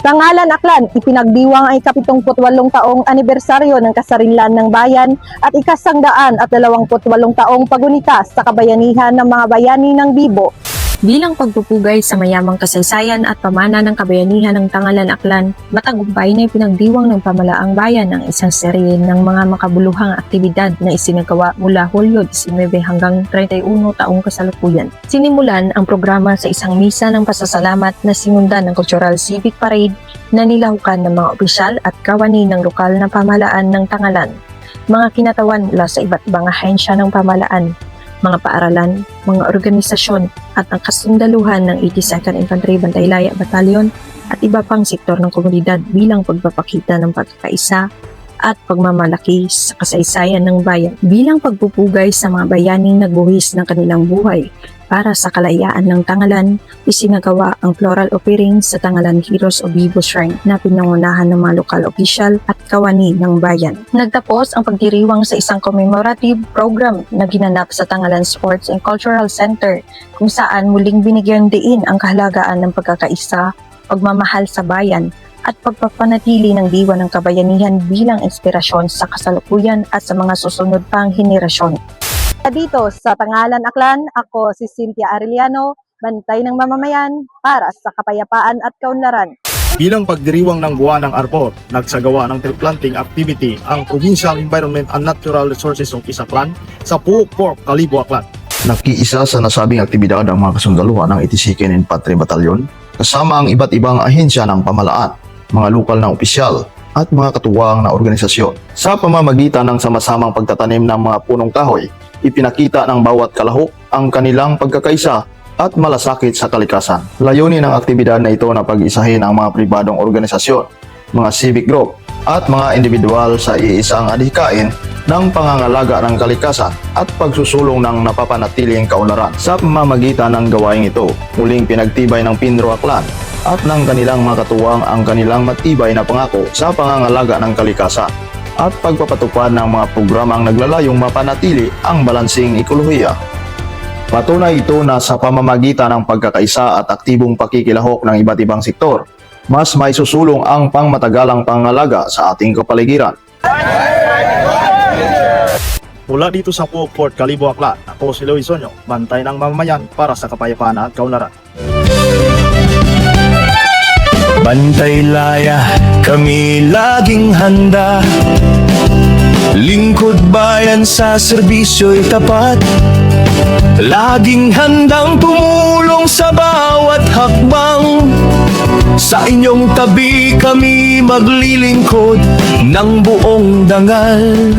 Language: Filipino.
Sa ngalan Aklan, ipinagdiwang ang ika-78 taong anibersaryo ng kasarinlan ng bayan at ika-128 taong pagunita sa kabayanihan ng mga bayani ng Bibo. Bilang pagpupugay sa mayamang kasaysayan at pamana ng kabayanihan ng Tangalan Aklan, matagumpay na ipinagdiwang ng pamalaang bayan ang isang serye ng mga makabuluhang aktibidad na isinagawa mula Hulyo 19 hanggang 31 taong kasalukuyan. Sinimulan ang programa sa isang misa ng pasasalamat na sinundan ng Cultural Civic Parade na nilahukan ng mga opisyal at kawani ng lokal na pamahalaan ng Tangalan, mga kinatawan mula sa iba't ibang ahensya ng pamahalaan, mga paaralan, mga organisasyon at ang kasundaluhan ng 82nd Infantry Bantaylaya Battalion at iba pang sektor ng komunidad bilang pagpapakita ng pagkakaisa at pagmamalaki sa kasaysayan ng bayan bilang pagpupugay sa mga bayaning nagbuhis ng kanilang buhay para sa kalayaan ng Tangalan. Isinagawa ang floral offering sa Tangalan Heroes o Bibo Shrine na pinangunahan ng mga lokal opisyal at kawani ng bayan. Nagtapos ang pagdiriwang sa isang commemorative program na ginanap sa Tangalan Sports and Cultural Center kung saan muling binigyan diin ang kahalagaan ng pagkakaisa, pagmamahal sa bayan at pagpapanatili ng diwa ng kabayanihan bilang inspirasyon sa kasalukuyan at sa mga susunod pang henerasyon. Dito sa Tangalan Aklan, ako si Cynthia Arellano, bantay ng mamamayan para sa kapayapaan at kaunlaran. Bilang pagdiriwang ng buwan ng Arbor, nagsagawa ng tree planting activity ang Provincial Environment and Natural Resources Office Aklan sa Puok Pork, Kalibo, Aklan. Nakiisa sa nasabing aktibidad ang mga kasundaluhan ng 82nd Infantry Battalion kasama ang iba't ibang ahensya ng pamahalaan, mga lokal na opisyal at mga katuwang na organisasyon. Sa pamamagitan ng sama-samang pagtatanim ng mga punong kahoy, ipinakita ng bawat kalahok ang kanilang pagkakaisa at malasakit sa kalikasan. Layunin ng aktibidad na ito na pag-isahin ang mga pribadong organisasyon, mga civic group at mga individual sa iisang adhikain ng pangangalaga ng kalikasan at pagsusulong ng napapanatiling kaunlaran. Sa pamamagitan ng gawaing ito, muling pinagtibay ng Pinro Aklan at ng kanilang mga katuwang ang kanilang matibay na pangako sa pangangalaga ng kalikasan at pagpapatupad ng mga programang naglalayong mapanatili ang balansing ekolohiya. Patunay ito na sa pamamagitan ng pagkakaisa at aktibong pakikilahok ng iba't ibang sektor, mas may susulong ang pangmatagalang pangalaga sa ating kapaligiran. Mula dito sa Puok Pork, Kalibo, Aklan, ako si Luis Sonyo, bantay ng mamamayan para sa kapayapaan at kaunlaran. Bantay laya, kami laging handa. Lingkod bayan sa serbisyo'y tapat. Laging handang tumulong sa bawat hakbang. Sa inyong tabi kami maglilingkod ng buong dangal.